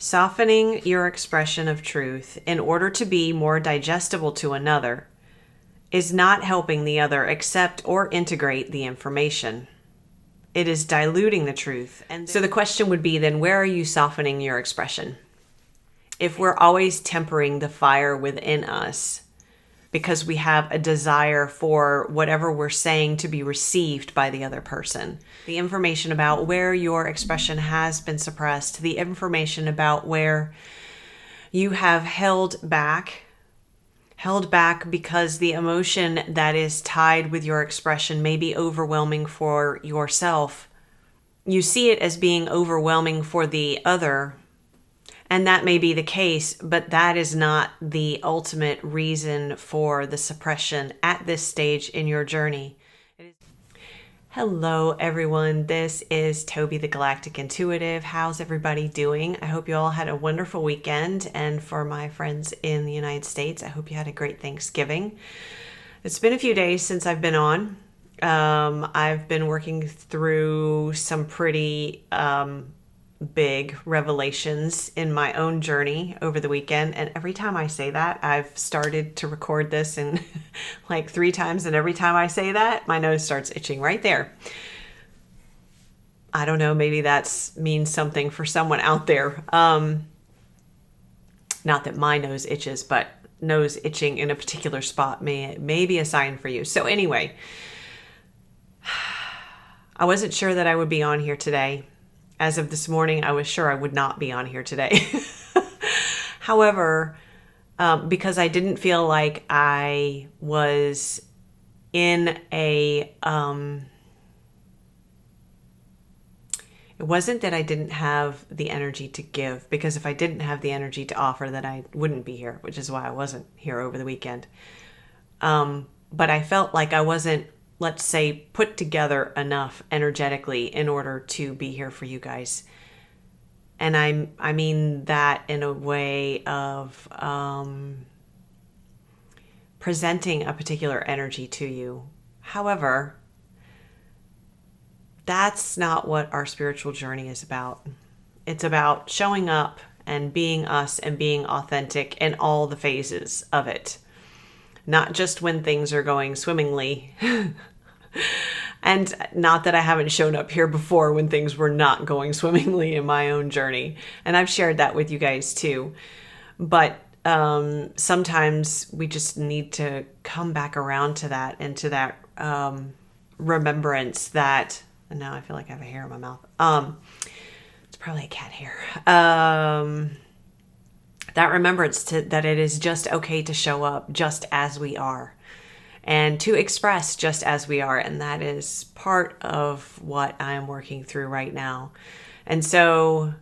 Softening your expression of truth in order to be more digestible to another is not helping the other accept or integrate the information. It is diluting the truth. And so the question would be then, where are you softening your expression? If we're always tempering the fire within us because we have a desire for whatever we're saying to be received by the other person, the information about where your expression has been suppressed, the information about where you have held back because the emotion that is tied with your expression may be overwhelming for yourself. You see it as being overwhelming for the other, and that may be the case, but that is not the ultimate reason for the suppression at this stage in your journey. Hello, everyone. This is Toby, the Galactic Intuitive. How's everybody doing? I hope you all had a wonderful weekend. And for my friends in the United States, I hope you had a great Thanksgiving. It's been a few days since I've been on. I've been working through some pretty big revelations in my own journey over the weekend. And every time I say that, I've started to record this and like 3 times. And every time I say that, my nose starts itching right there. I don't know, maybe that means something for someone out there. Not that my nose itches, but nose itching in a particular spot may be a sign for you. So anyway, I wasn't sure that I would be on here today. As of this morning, I was sure I would not be on here today. However, because I didn't feel like I was in a... it wasn't that I didn't have the energy to give, because if I didn't have the energy to offer, then I wouldn't be here, which is why I wasn't here over the weekend. But I felt like I wasn't, let's say, put together enough energetically in order to be here for you guys. And I mean that in a way of presenting a particular energy to you. However, that's not what our spiritual journey is about. It's about showing up and being us and being authentic in all the phases of it. Not just when things are going swimmingly. And not that I haven't shown up here before when things were not going swimmingly in my own journey. And I've shared that with you guys too. But sometimes we just need to come back around to that and to that remembrance that, and now I feel like I have a hair in my mouth. It's probably a cat hair. That remembrance that it is just okay to show up just as we are. And to express just as we are. And that is part of what I'm working through right now. And so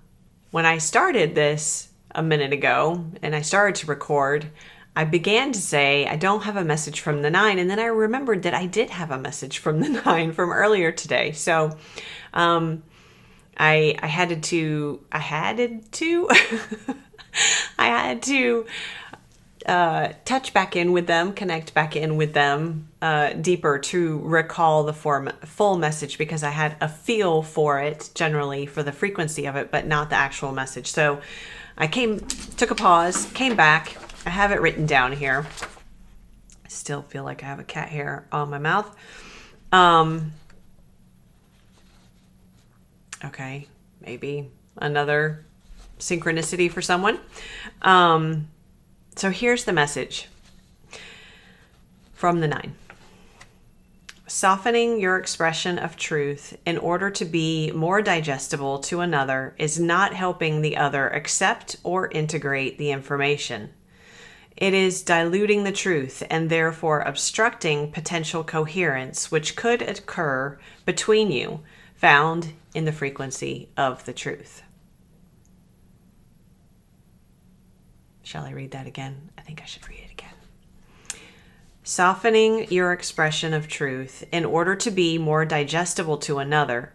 when I started this a minute ago and I started to record, I began to say, I don't have a message from the 9. And then I remembered that I did have a message from the 9 from earlier today. So I had to touch back in with them, connect back in with them deeper to recall the full message, because I had a feel for it generally, for the frequency of it, but not the actual message. So I took a pause, came back. I have it written down here. I still feel like I have a cat hair on my mouth. Okay, maybe another synchronicity for someone. So here's the message from the 9. Softening your expression of truth in order to be more digestible to another is not helping the other accept or integrate the information. It is diluting the truth and therefore obstructing potential coherence which could occur between you, found in the frequency of the truth. Shall I read that again? I think I should read it again. Softening your expression of truth in order to be more digestible to another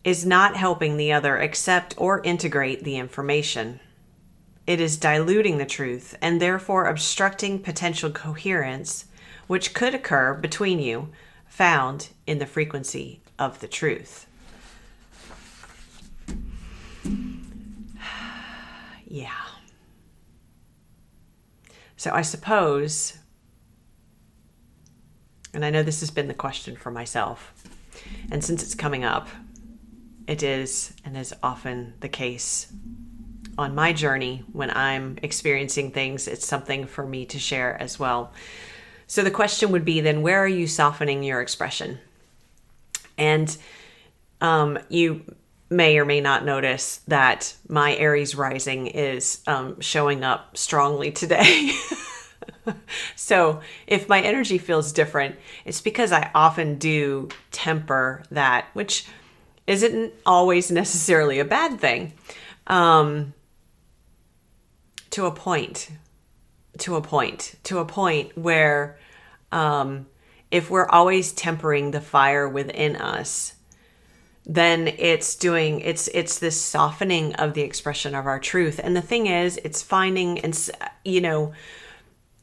is not helping the other accept or integrate the information. It is diluting the truth and therefore obstructing potential coherence which could occur between you, found in the frequency of the truth. Yeah. So I suppose, and I know this has been the question for myself, and since it's coming up, it is and is often the case on my journey when I'm experiencing things, it's something for me to share as well. So the question would be then, where are you softening your expression? And you may or may not notice that my Aries rising is showing up strongly today. So if my energy feels different, it's because I often do temper that, which isn't always necessarily a bad thing, to a point where if we're always tempering the fire within us, then it's this softening of the expression of our truth. And the thing is, it's finding, and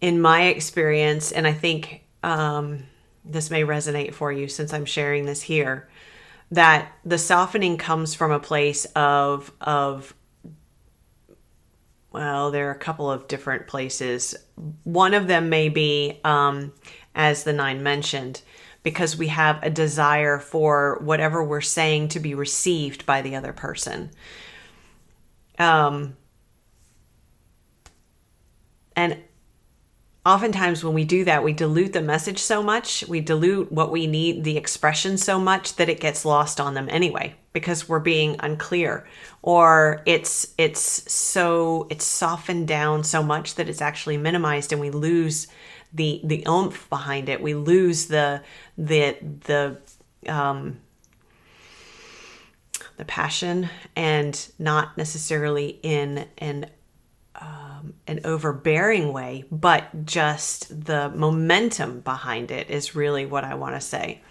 in my experience, and I think this may resonate for you since I'm sharing this here, that the softening comes from a place of well, there are a couple of different places. One of them may be, as the 9 mentioned, because we have a desire for whatever we're saying to be received by the other person. And oftentimes when we do that, we dilute the message so much, we dilute what we need, the expression so much that it gets lost on them anyway, because we're being unclear, or it's softened down so much that it's actually minimized, and we lose the oomph behind it. We lose the passion, and not necessarily in an overbearing way, but just the momentum behind it is really what I want to say.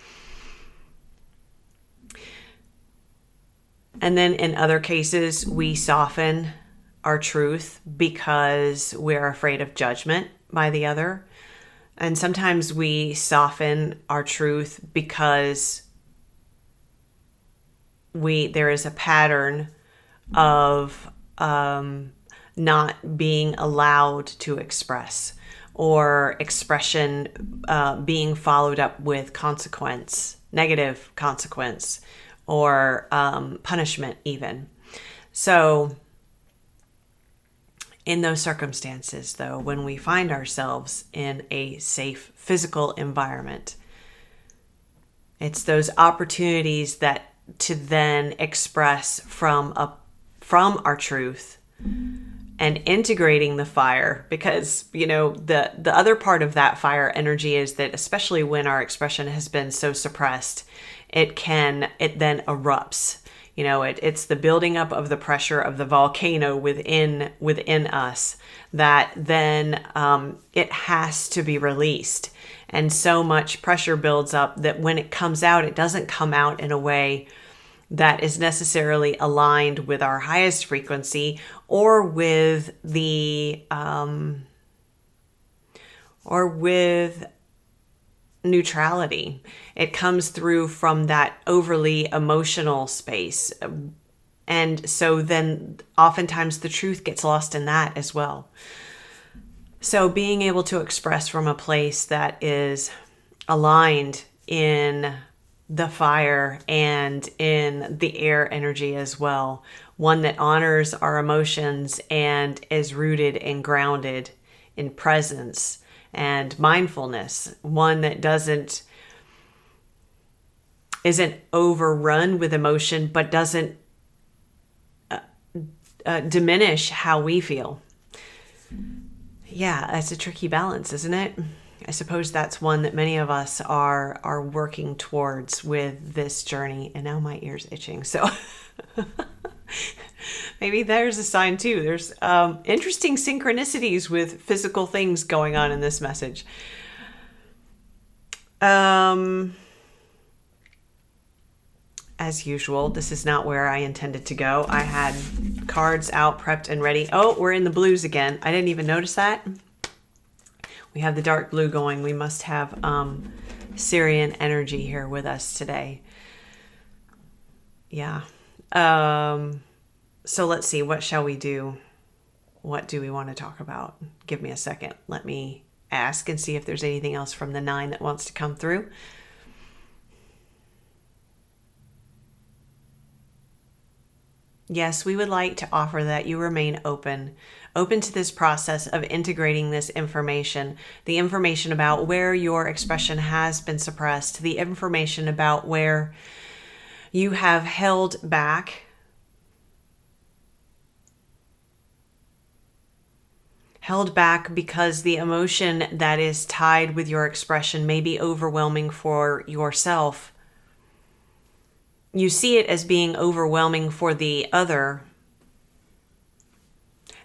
And then in other cases, we soften our truth because we're afraid of judgment by the other. And sometimes we soften our truth because there is a pattern of not being allowed to express, or expression being followed up with consequence, negative consequence, or punishment even. So in those circumstances, though, when we find ourselves in a safe physical environment, it's those opportunities that to then express from our truth and integrating the fire, because the other part of that fire energy is that, especially when our expression has been so suppressed, it then erupts. It's the building up of the pressure of the volcano within us that then it has to be released. And so much pressure builds up that when it comes out, it doesn't come out in a way that is necessarily aligned with our highest frequency, or with or with neutrality. It comes through from that overly emotional space. And so then oftentimes the truth gets lost in that as well. So being able to express from a place that is aligned in the fire and in the air energy as well, one that honors our emotions and is rooted and grounded in presence and mindfulness, one that isn't overrun with emotion, but doesn't diminish how we feel. Yeah, it's a tricky balance, isn't it? I suppose that's one that many of us are working towards with this journey. And now my ear's itching, so maybe there's a sign too. There's interesting synchronicities with physical things going on in this message. As usual, this is not where I intended to go. I had cards out, prepped and ready. Oh, we're in the blues again. I didn't even notice that. We have the dark blue going. We must have Syrian energy here with us today. Yeah. So let's see. What shall we do? what do we want to talk about? Give me a second. Let me ask and see if there's anything else from the 9 that wants to come through. Yes, we would like to offer that you remain open to this process of integrating this information, the information about where your expression has been suppressed, the information about where you have held back, because the emotion that is tied with your expression may be overwhelming for yourself. You see it as being overwhelming for the other,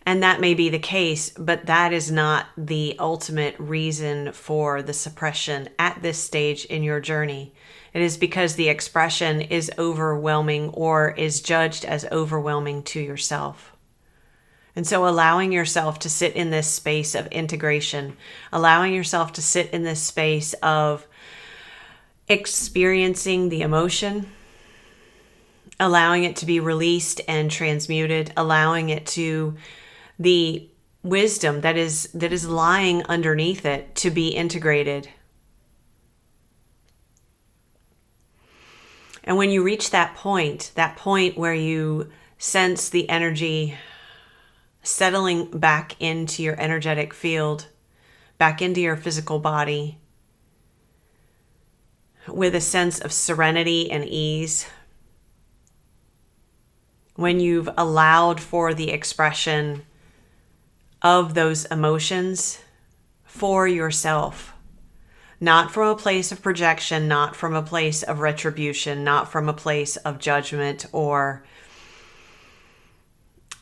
and that may be the case, but that is not the ultimate reason for the suppression at this stage in your journey. It is because the expression is overwhelming or is judged as overwhelming to yourself. And so allowing yourself to sit in this space of integration, allowing yourself to sit in this space of experiencing the emotion, allowing it to be released and transmuted, allowing it to the wisdom that is lying underneath it to be integrated. And when you reach that point where you sense the energy settling back into your energetic field, back into your physical body, with a sense of serenity and ease, when you've allowed for the expression of those emotions for yourself, not from a place of projection, not from a place of retribution, not from a place of judgment or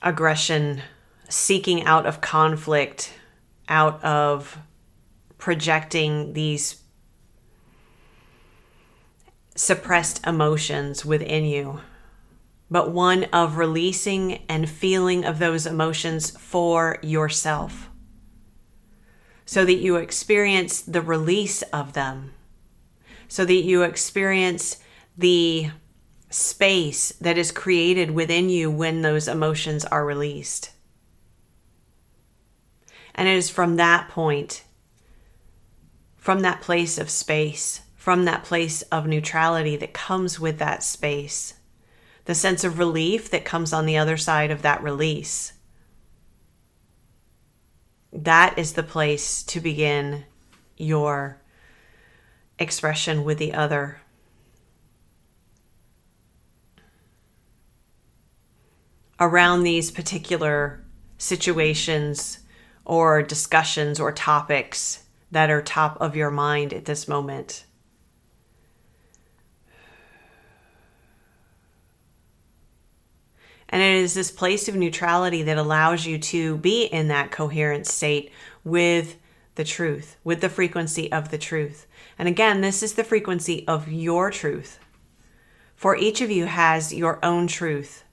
aggression, seeking out of conflict, out of projecting these suppressed emotions within you, but one of releasing and feeling of those emotions for yourself, so that you experience the release of them, so that you experience the space that is created within you when those emotions are released. And it is from that point, from that place of space, from that place of neutrality that comes with that space, the sense of relief that comes on the other side of that release. That is the place to begin your expression with the other. Around these particular situations or discussions or topics that are top of your mind at this moment. And it is this place of neutrality that allows you to be in that coherent state with the truth, with the frequency of the truth. And again, this is the frequency of your truth. For each of you has your own truth.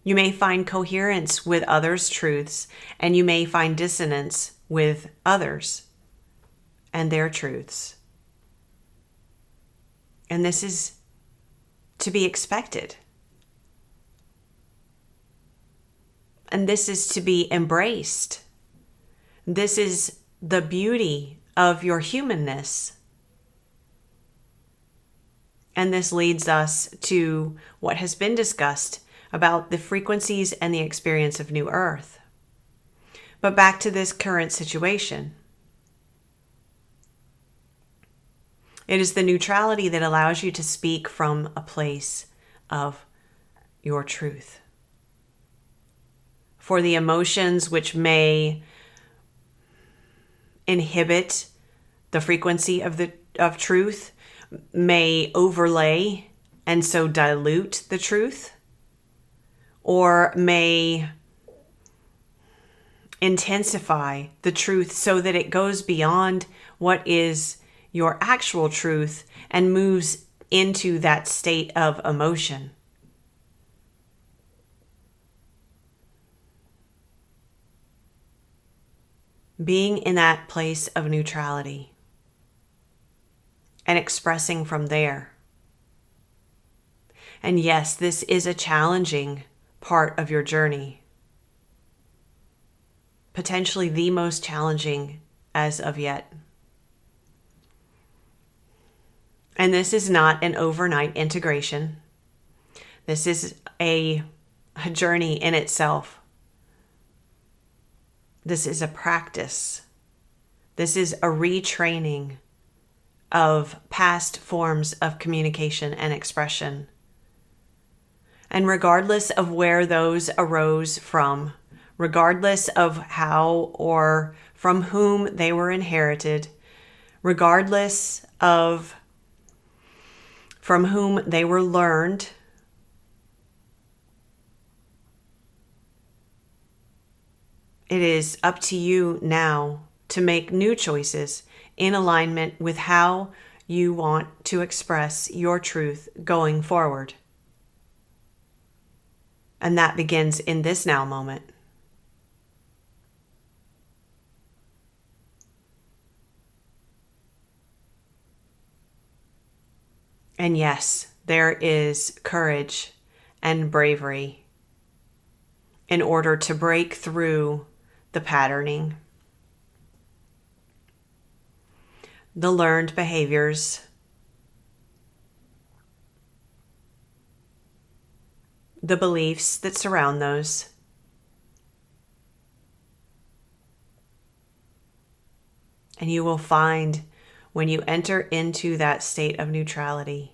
You may find coherence with others' truths, and you may find dissonance with others and their truths. And this is to be expected. And this is to be embraced. This is the beauty of your humanness. And this leads us to what has been discussed about the frequencies and the experience of New Earth. But back to this current situation. It is the neutrality that allows you to speak from a place of your truth. For the emotions which may inhibit the frequency of truth, may overlay and so dilute the truth, or may intensify the truth so that it goes beyond what is your actual truth and moves into that state of emotion. Being in that place of neutrality and expressing from there. And yes, this is a challenging part of your journey. potentially the most challenging as of yet. And this is not an overnight integration. This is a journey in itself. This is a practice. This is a retraining of past forms of communication and expression. And regardless of where those arose from, regardless of how or from whom they were inherited, regardless of from whom they were learned, it is up to you now to make new choices in alignment with how you want to express your truth going forward. And that begins in this now moment. And yes, there is courage and bravery in order to break through the patterning, the learned behaviors, the beliefs that surround those. And you will find when you enter into that state of neutrality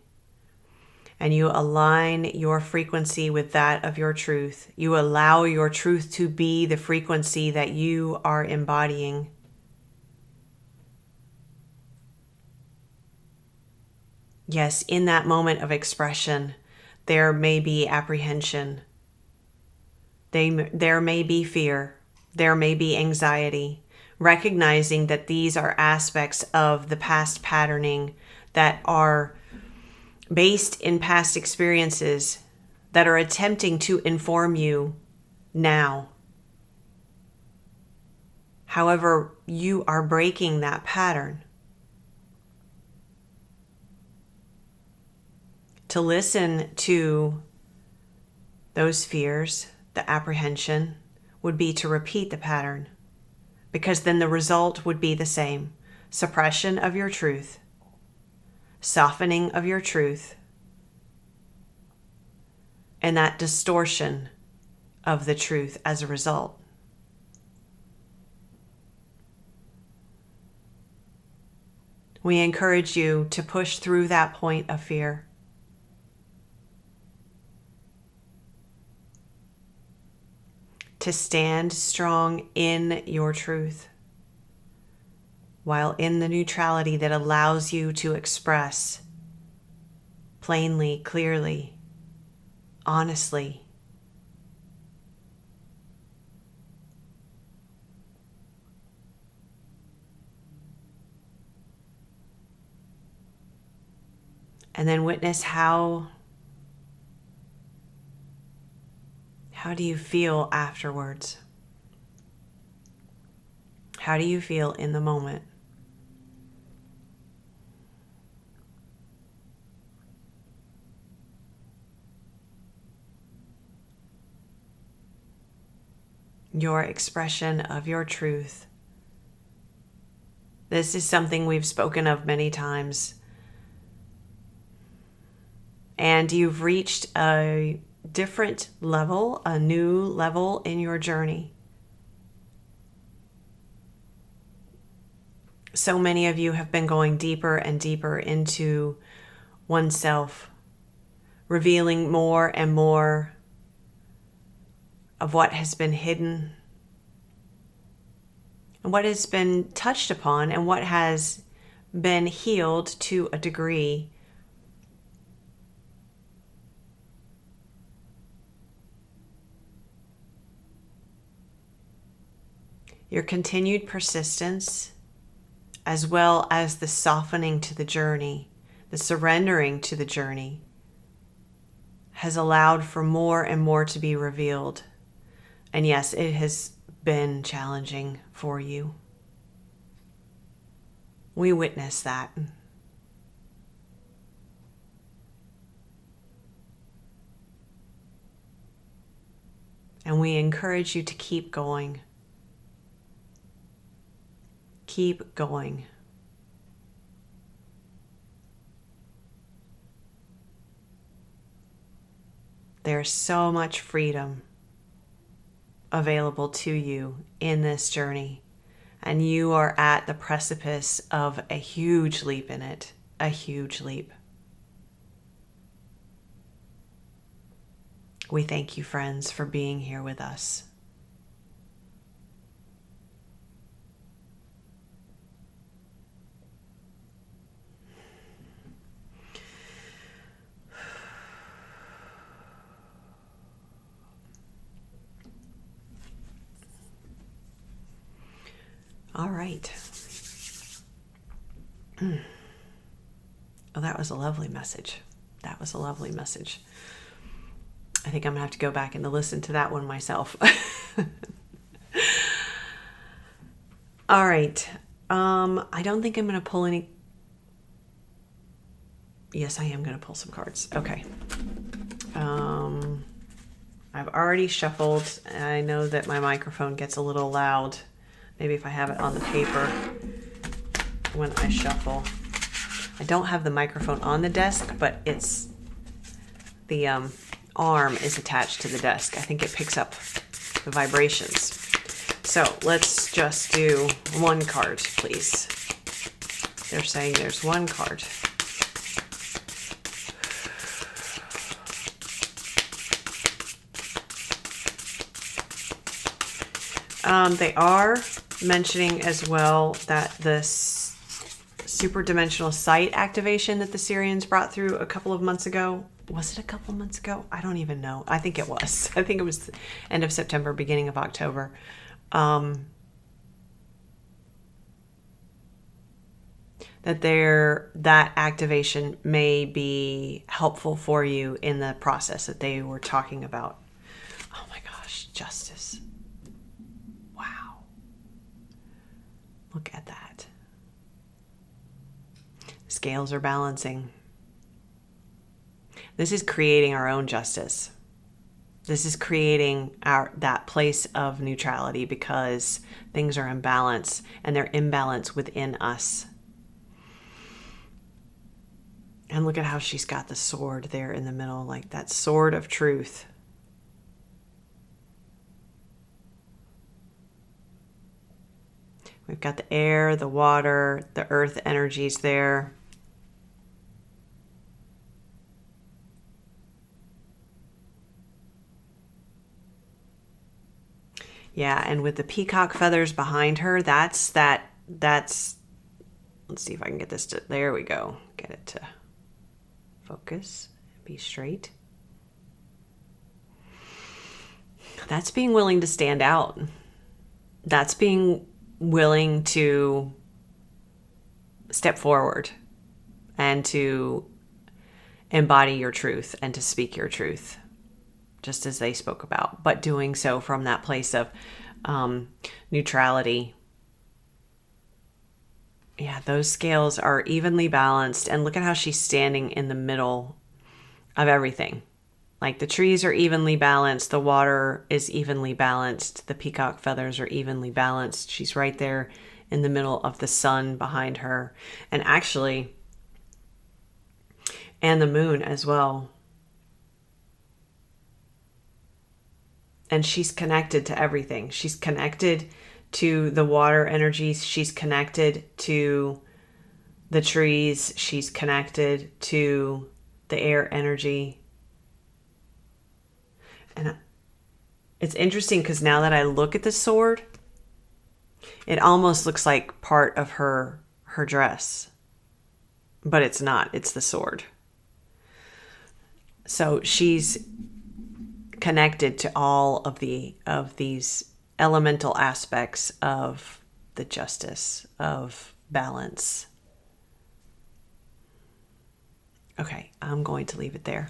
and you align your frequency with that of your truth, you allow your truth to be the frequency that you are embodying. Yes, in that moment of expression, there may be apprehension. There may be fear. There may be anxiety. Recognizing that these are aspects of the past patterning that are based in past experiences that are attempting to inform you now. However, you are breaking that pattern. To listen to those fears, the apprehension, would be to repeat the pattern, because then the result would be the same: suppression of your truth, softening of your truth, and that distortion of the truth as a result. We encourage you to push through that point of fear. To stand strong in your truth, while in the neutrality that allows you to express plainly, clearly, honestly. And then witness how do you feel afterwards? How do you feel in the moment? Your expression of your truth. This is something we've spoken of many times. And you've reached a different level, a new level in your journey. So many of you have been going deeper and deeper into oneself, revealing more and more of what has been hidden and what has been touched upon and what has been healed to a degree. Your continued persistence, as well as the softening to the journey, the surrendering to the journey, has allowed for more and more to be revealed. And yes, it has been challenging for you. We witness that. And we encourage you to keep going. Keep going. There's so much freedom available to you in this journey, and you are at the precipice of a huge leap in it, a huge leap. We thank you, friends, for being here with us. All right. Oh, that was a lovely message. That was a lovely message. I think I'm going to have to go back and listen to that one myself. All right. I don't think I'm going to pull any. Yes, I am going to pull some cards. Okay. I've already shuffled. I know that my microphone gets a little loud. Maybe if I have it on the paper when I shuffle. I don't have the microphone on the desk, but it's the arm is attached to the desk. I think it picks up the vibrations. So let's just do one card, please. They're saying there's one card. They are mentioning as well that this super-dimensional sight activation that the Syrians brought through a couple of months ago. Was it a couple of months ago? I don't even know. I think it was. I think it was the end of September, beginning of October. That activation may be helpful for you in the process that they were talking about. Oh my gosh, justice. Wow. Look at that. Scales are balancing. This is creating our own justice. This is creating that place of neutrality because things are in balance, and they're in balance within us. And look at how she's got the sword there in the middle, like that sword of truth. We've got the air, the water, the earth energies there. Yeah, and with the peacock feathers behind her, that's, let's see if I can get this to, there we go. Get it to focus, be straight. That's being willing to stand out. That's being willing to step forward and to embody your truth and to speak your truth, just as they spoke about, but doing so from that place of neutrality. Yeah, those scales are evenly balanced, and look at how she's standing in the middle of everything. Like the trees are evenly balanced, the water is evenly balanced, the peacock feathers are evenly balanced. She's right there in the middle of the sun behind her, and actually, and the moon as well. And she's connected to everything. She's connected to the water energies. She's connected to the trees. She's connected to the air energy. And it's interesting because now that I look at the sword, it almost looks like part of her dress, but it's not. It's the sword. So she's connected to all of these elemental aspects of the justice, of balance. Okay, I'm going to leave it there.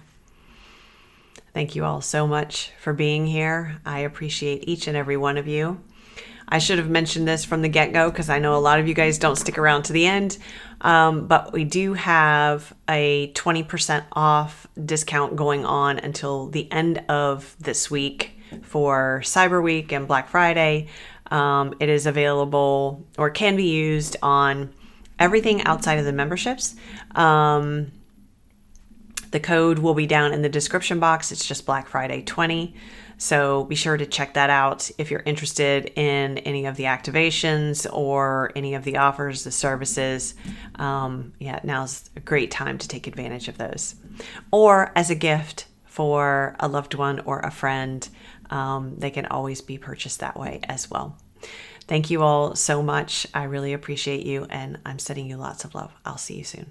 Thank you all so much for being here. I appreciate each and every one of you. I should have mentioned this from the get-go because I know a lot of you guys don't stick around to the end. But we do have a 20% off discount going on until the end of this week for Cyber Week and Black Friday. It is available or can be used on everything outside of the memberships. The code will be down in the description box. It's just Black Friday 20. So be sure to check that out if you're interested in any of the activations or any of the offers, the services. Now's a great time to take advantage of those. Or as a gift for a loved one or a friend, they can always be purchased that way as well. Thank you all so much. I really appreciate you, and I'm sending you lots of love. I'll see you soon.